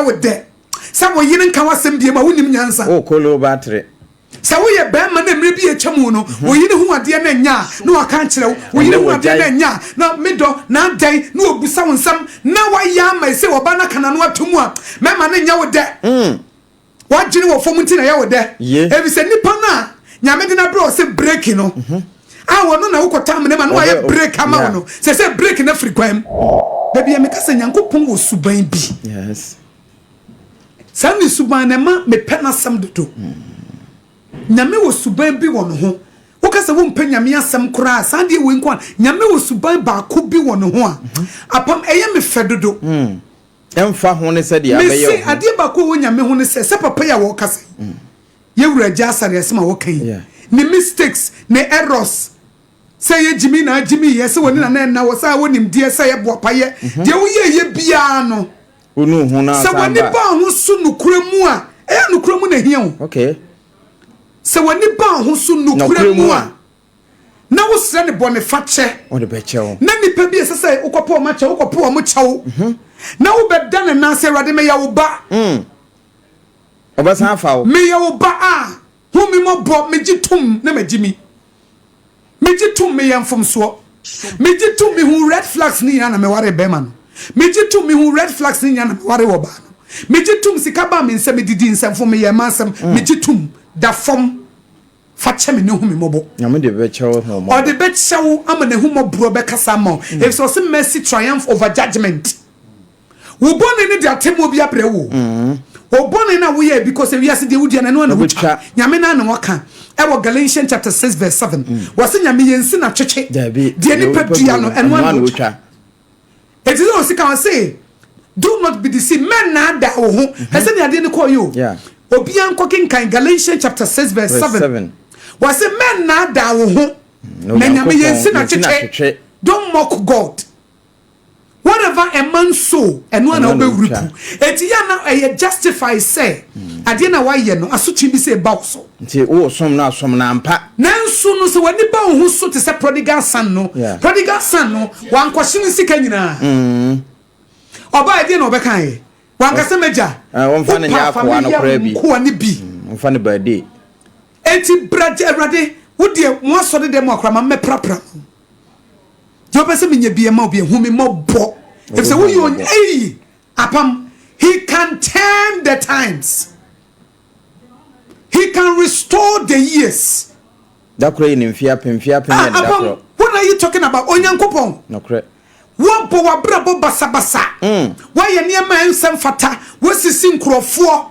ya wo de sa wo yire nka wasem bie ma wonim nyansa o kolo battery sa wo ye be ma na mre bi etwamu no wo yire hu ade na nya na wa kan kire wo yire hu ade na nya na medo na dan na obusa wonsam na wa ya ma se wo ba na kana no atomu a me ma na nya wo de wa jini wo fom nti na ya wo de e bi se nipa na nyame de na bro se break no awo no na wo kota amene ma no ya break ama no se break na frikwam baby me kasa nyankopon wo suban bi yes sami suban na ma me pena sam dodo nyame wo suban bi wo no ho wo kasa wo mpa nyame asam kura sande we nkwa nyame wo suban ba ko bi wo no ho a apam eye me fe dodo emfa ho ne se dia be ye me se ade ba ko wo nyame ho ne se papa ya wo kasa ye wura ja asare asema wo kan ni mistakes ni errors say ye jimi na jimi ye se woni na wo sa wonim die say ye boapaye de wo ye bia no onu hu na sa woni ba ho su nukuremu a nukuremu na hia wo okay sa woni ba ho su nukuremu a na wo sre ne bone fa che o de be che wo na nipa bi se say ukopo ma che ukopo mo che wo na wo be dan na se rade me ya wo ba obasan fa wo me ya wo ba hu mi mo bo me gitum na magimi me gitum me yamfom so me gitum me hu red flags ni na me ware be man me gitum me hu red flags ni na me ware wo ba no me gitum sika ba me nse me didi nsemfo me yam asem me gitum da fom fa che me ne hu me mobo nyame de be che wo ho mo o de be che wo ama ne hu mo bro be kasa mo if so say mercy triumph over judgment wo bone ne de atemo bi apre wo obone na wo ye because we ase de wudia na no na wucha nyame na na waka e wo Galatians chapter 6 verse 7 wase nyame yensi na twetwe de ni padua no eno na wucha it is no sika say do not be deceived men na da wo ho ese ne ade ne call you obi an kokin kan Galatians chapter 6 verse 7 wase men na da wo ho na nyame yensi na twetwe don't mock God. Whatever a man sow and one of the rupu etiana justify say adena wa ye no asotwe bi say bawso nti wo som na ampa nanso no se wani ba ho so te say prodigal son no wan kwahye sika nyina oba ede no obeka ye wan kase meja won fa na nya akwa no kora bi ko ani bi won fa ne ba de enti braje erade wo de mo asode dem akra ma meprapra you person me bia ma obi hu me mobo if say we on apam he can turn the times, he can restore the years that cray in fear that what are you talking about onyankopon no correct wo bo wa brabo basabasa why ye niam ensem fata wo sisi nkrofo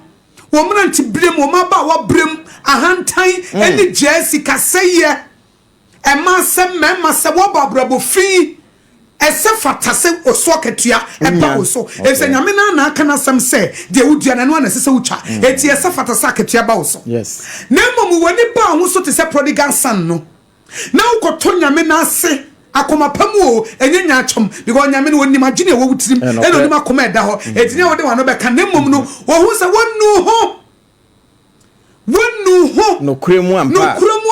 wo mranti brem wo maba wa brem ahantan eni jesi kaseye ema se mema se wo babrabo fi ese fata se osoketua eba oso ese nyame na aka na sam se de wudua na no na se wucha eti ese fata se aketua ba oso yes na momu woni ba ho so te se prodigal son no na ukoto nyame na ase akoma pamu o enye nya chom because nyame no woni magine wo wutirim e no ni makoma eda ho eti ne wode wano be ka na mom no wo hu se wonu ho no kremu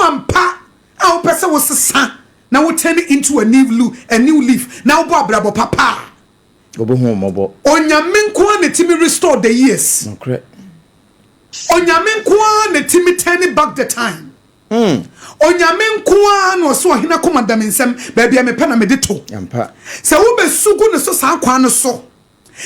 ampa a person was sesa now we turn it into a new leaf now brabo papa obohu mobo onyame nko na timi restore the years okay onyame nko na timi turn back the time onyame nko na so hina komanda mensem baby me pa na me de to ampa se wo besugu ne so sa kwa no so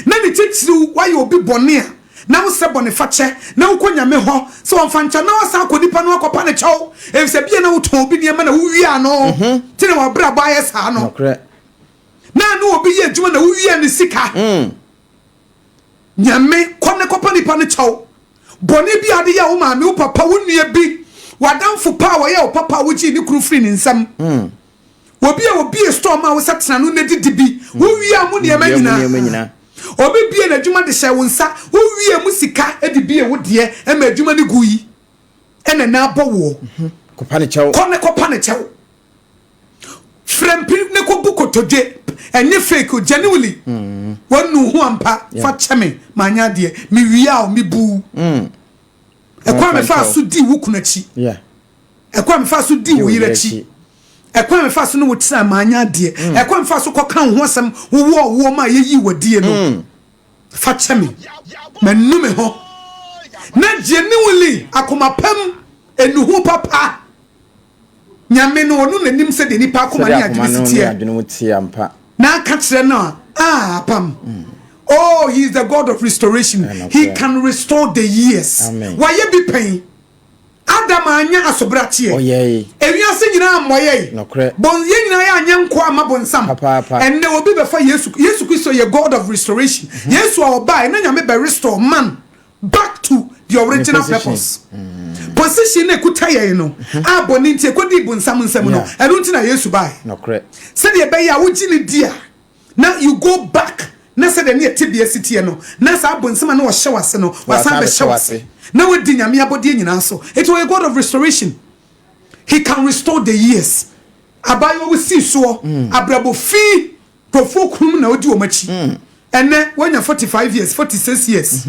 na ne titiri why obi bone a na wo se bone fache na wo konyame ho se won fancha na wo sa akonipa no akopa ne chaw e se bia na wo ton obi ne ma na wo wia no tine wo bra ba yes ha no na no obi ye adwuma na wo wia ne sika nyame kone kopa nipa ne chaw bone bi ade ya wo ma me wo papa wo nua bi wadamfo pa wo ye wo papa wo ji ni kru free ni nsam obi e store ma wo satena no ne didi bi wo wia mu ne ma nyina obi bie na djuma de hye wonsa wo wie musika e de bie wo de e ma djuma ne guyi e na na bowo kopa ne chew frempi ne ko bukotoje enye fake genuinely wonu hu ampa fa cheme manya de mi wia o mi bu e kwa me fa so di wo kunachi e kwa me fa so di wo yirachi e kwa me fa so no wo tira manya de e kwa me fa so kokan ho asem wo ma yeyi wadie no Fachemi. Menume ho. Na genuinely akomapem enuhu papa. Nyame no onu nanim se de nipa akoma ni adwene ampa. Na ka kire no pam. Oh, he is the God of restoration. He can restore the years. Why you be pain? Adam anya asobratie. Oye. Ewiase nyina amoye. Nokre. Bon ye nyina ya anya nko amabonsam. Enne obi be fa Yesu Kristo ye God of restoration. Yesu oba na nyame be restore man back to the original purpose. Position e kutaye no. Aboni ntie kodi bonsam nsam no. Eno nti na Yesu bai. Nokre. Said ye be ya wo gini dia. Now you go back. Na said the near tibia city no. Na sa bonsam na wo hyewase no. Wasan be hyewase. Na we di nyame abodie nyina so. It was a God of restoration. He can restore the years. Abayo we see so abrabo fi profo krum na odi o machi. Ene when you 45 years, 46 years.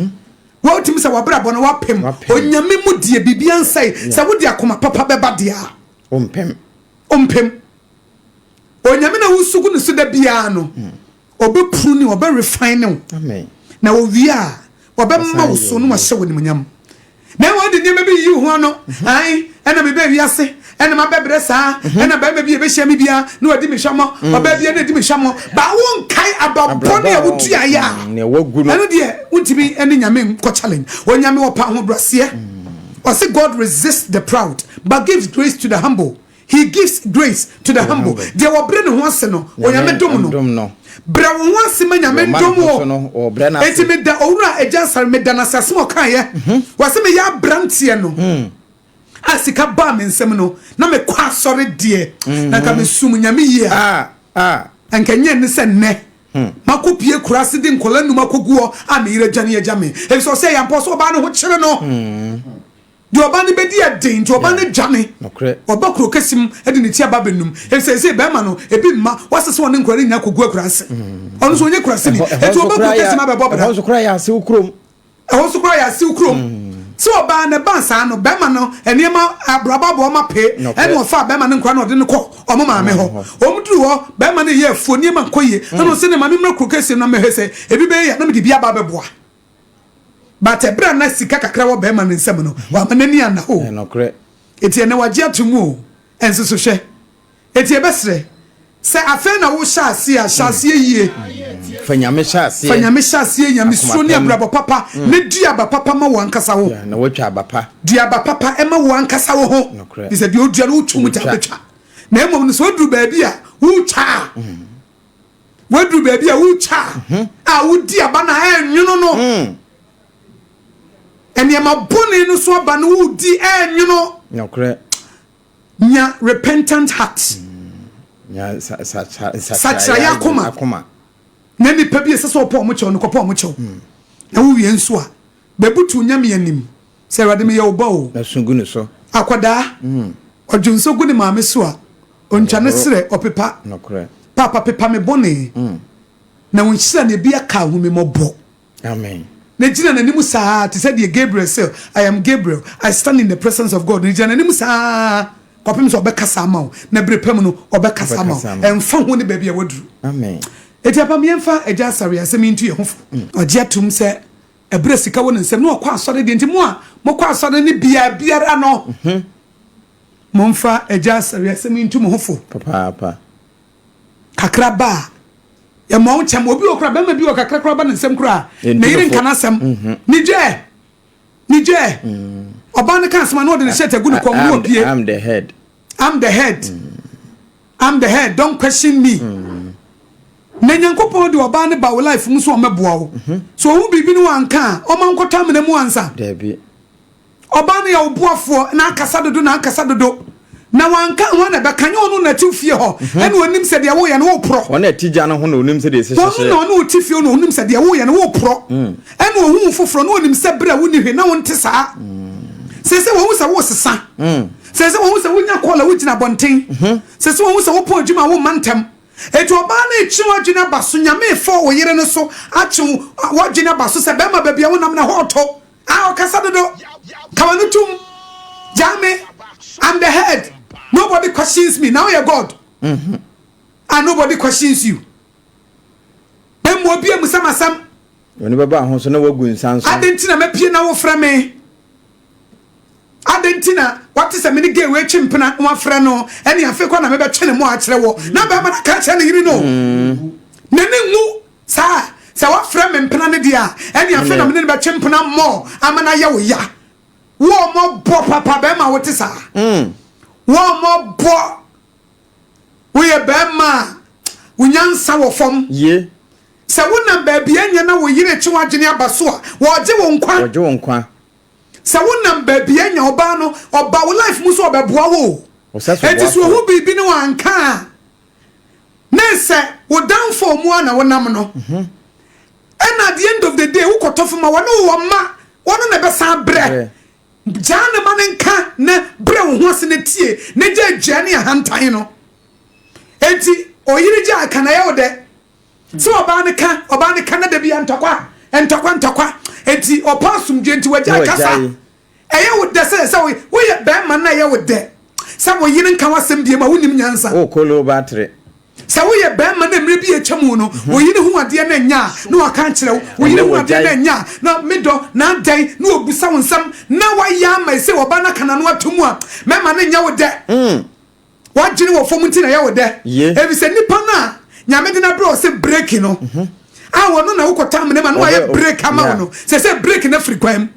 What timi say wabrabo na wapem. Onyame mu die bibia nsai. Say wo di akoma papa beba dia. Ompem. Onyame na wusugu ne so da bia no. Obe prune, obe refine. Amen. Na wo wi a obe ma wo so no ma hye wo ni munyam. Na wo de nyame bi yi ho no ai ena me ba wiase ena ma bebre saa ena ba bi e be hia me bia na wadi me hwamo oba bia na di me hwamo ba won kai ababone a wotua ya ne wagu no eno de untimi ene nyame ko challenge o nyame wo pa ho brase o say God resists the proud but gives grace to the humble. He gives grace to the humble. They were bring ho ase no o nyame dom no bra wo ase ma nyame dom wo eti me da owura eja sar me da na sase mo kan ye wase me ya brantie no asika ba me nsem no na me kwa sore de na ka me sum nyame ye anka nye ne se ne makopie kurase de nkola numa koguo a me ire dwane ye jame e so say ya mposo ba no ho kire no di oba ne bedi adin ti oba ne dwane oba kuro kesim edi ne tia ba benum e say be ma no ebi mma wasese won nkori nya kogu akurase onu so onye kurase ni eti oba kuro kesim abebo bra onu so kura ya se ukrom so oba ne bansa no be ma no eniema abraba bo ma pe ene ofa be ma ne nkora no de ne ko omo ma me ho omduru ho be ma ne ye afuo niema nkoye eno se ne ma me mra kuro kesim na me hese ebi be ya na me di bia ba beboa. But a brand nice kakra wo be man nsem no wa manani ana ho nokre eti ene waje atumu enso so hwe eti ebesre se afen na wo sha ase a sha ase yie fanyame sha ase nyame so ne abrabo papa ne duaba papa ma wo ankasa ho na watwa abapa duaba papa e ma wo ankasa wo ho bi se bi odua no twum ta betwa na emom no so duru ba bia wo twa wo duru ba bia wo twa a wo diaba na enwuno no eniema boni no so aba no udi enwuno nokre nya repentant heart nya sacha yakoma na ni pa bi se so po mo chew no ko po mo chew na wo wie nso a bebutu nyame anim se rade me ye oba o na sungu ne so akoda odwunso gu ni maame so a ontwane sere opepa nokre papa pepa me boni na wonhyira na bi aka hu me mobo amen. Nejina na nimu saa to say the Gabriel say I am Gabriel I stand in the presence of God. Nejina na nimu saa kopim so obekasa ma o na brepam no obekasa ma emfa ho ne baabi a waduru. Amen. Etiapa me emfa eja sare asem intu ye hofo. Oje atum se ebre sika won nsem no okwa asore de ntimu a mokwa asore ne biara no. Momfa eja sare asem intu mo hofo. Papa. Kakra ba ya mo ncham obi okra ba ma bi okakra ba nsem kra na yire nkana sem nije oba ne kan sem na ode ne shete gu ne kom no opie I'm the head I'm the head don't question me na nyankopon de oba ne ba wo life mu so o meboa wo so hu bibi ne wanka o man kota me na mu ansa debi oba ne ya obuafo na akasa dodo na wanka ho na be kanye onu na tifie ho ene onim se de wo ye ne wo pro ona tija no ho na onim se de se hye no no tifie no onim se de wo ye ne wo pro ene ohun foforo no onim se bra wo ni hwe na won te saa se wo hu se wo sesa se wo hu se wo nya kola wo gina bonten se wo hu se wo po adwuma wo mantem etu oba na echi wo gina baso nyame fo wo yire no so achi wo gina baso se be ma ba bia wo nam na ho to a o kasa dodo kawanu tum jame I'm the head. Nobody questions me. Now you're God. And nobody questions you. Ben mo bia musamasam. Oni baba ho so na wagu nsanso. Adentina mepie na wo fra me. Adentina what is a mini gay we chimpena wo fra no ene afi kwa na me be twene mo a kire wo na ba na ka kire ne yiri no. Nene ngu sa wa fra me mpena ne dia ene afi na me ne be chimpena mo amana ya wo ya. Wo mo bo papa be ma wo ti sa. Wo mo bo we e be ma unyansa wo fom. Ye. Sa wona baabi anya na wo yire twa agene abaso a wo je wo nkwa sa wona baabi anya oba no oba wo life mu so obeboa wo enti so hu bibi ne wanka na se wo downfall mu ana wonam no and at the end of the day wo kotofo ma wo ma wono na be san bre jana manenka na bre wo ho ase na tie na je adwane ahantan no enti oyire je aka na ye wo de so obanika na da bi antokwa enti opasum dwenti wagya kasa eye wo de se wo ye be man na ye wo de se wo yire nka wasem bie ma wonim nyansa o kolo battery se wo ye be man na mre bi etwamu no wo yire hu ade na nya na waka nkire wo yire hu ade na nya na medo na dan na obusa wonsam na waya mai se obana kana no atomu a me ma na nya wo de wagire wo fomunti na ye wo de ebi se nipa na nyame de na bro se break no wono na wukota mene ma no ye break ama no se break na frequent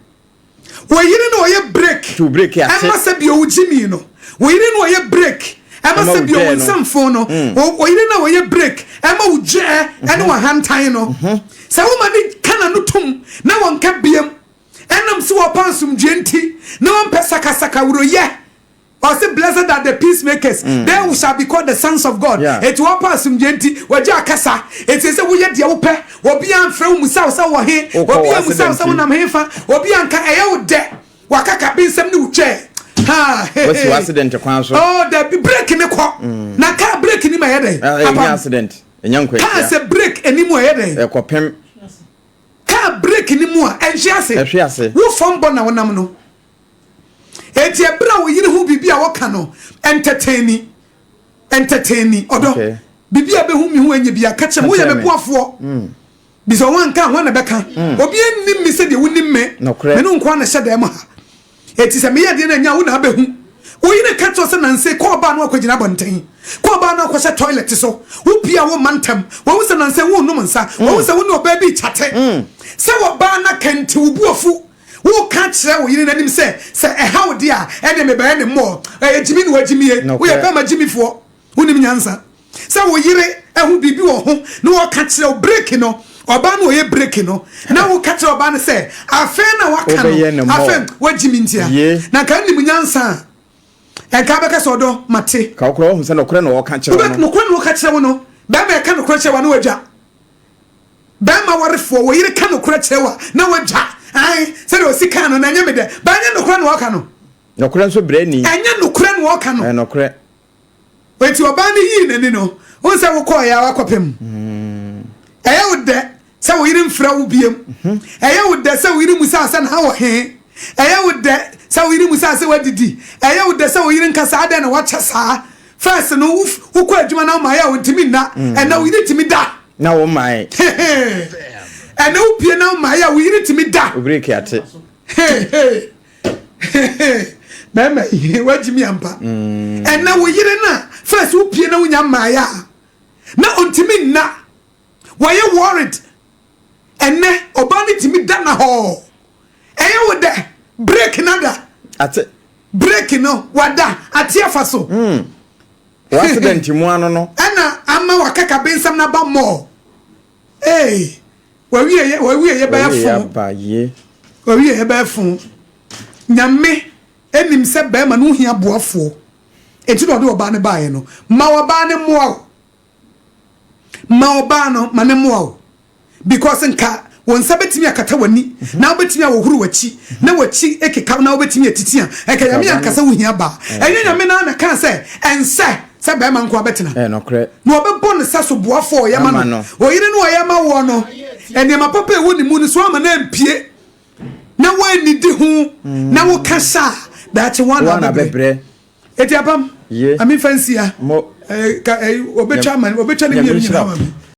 wo yire no ye break to break ya ama se bi o jimi no wo yire no ye break ama se bi o nsamfo no wo yire na wo ye break ama wo je ene wo hantan no se wo ma ni kana no tum na won ka biem enam se wo pansum dwenti na won pesaka wuro ye. Or say blessed are the peacemakers. They shall be called the sons of God. It will pass some genti. Waja kasa. It is a we ye dia upe. Obi an frɛ musa usa wa he. Obi an musa usa na mhefa. Obi an ka ɛyɛ wo de. Wakaka bin sem ni uche. Ha. What's accident kwan so? Oh, the break ni kɔ. Na car break ni ma yɛ den. Any accident. Enyan kwa. Car se break eni mu yɛ den. Ekɔpem. Car break ni mu a ɛhwe ase. Ɛhwe ase. Wo fom bɔ na wonam no. Eti ebra wo yire hu bibi a woka no entertaini odo bibi a be hu mi hu anya bia ka chem wo ye meboafo bi so wan ka ho na beka obi ennim mi se de wonim me no nkwa na hyede ma ha eti se me ye de na nya wo na be hu wo yire ka to se na nse ko ba na akogina bonten ko ba na akɔhyɛ toilet so wo bia wo mantam wo se na nse wo num nsa wo se wo no ba bi chate se wo ba na kenti wo buafu wo ka kire wo yire nanim se how dia ene me ba ene mo jimi ni wajimi wo ye ba ma jimi fo wonim nyansa se wo yire ehu bibi wo ho na wo ka kire wo break no oba na wo ye break no na wo ka kire oba na se afa na waka no afa wajimi ntia na ka nim nyansa ka be ka so do mate ka okro ho se no kore no wo ka kire wo no kore no ka kire wo no ba me ka no kore kire wo na wagya ba ma warefo wo yire ka no kore kire wo na wagya ai se do sika no na nya me de ba nya no kora no waka no no kora so brani anya no kora no waka no no kora weti oba ni yi nani no won se wo ko ya wakopem eya wo de se wo yiri mfra wo biem eya wo de se wo yiri musa asa na wo he eya wo de se wo yiri musa asa wadidi eya wo de se wo yiri nkasa ada na wacha saa first no wo ko adwuma na ma ya wo ntimi na na wo yiri timi da na wo mai ene upie na ma ya wo yiri timi da break ate mama wajimi ampa ene wo yiri na first upie na wonya ma ya na ontimi na wo ye worried ene obani timi da na ho eye wo de break nada ate break no wada ate afaso accident mu ano no ana ama wakaka bensam na ba mo wawie ye ba fun wawie ye ba fun nyame enim se ba ma no hia boafo enti do oba ne baaye no ma oba ne moa ma oba no ma ne moa because nka won sabetimi akata wani na obetimi awohuru wachi na wachi ekeka na obetimi atitia eka nyame ankasa wo hia ba enye nyame na kan se ense se ba ma nko abetena no kre no obebo ne saso boafo ya ma no oyire no ya ma wo no ene ma papa ewo ni mu ni so ama na mpie na wa ni di hu na wo kasa that one abebre eti apam ami fancy ya mo obecha man obecha ni mi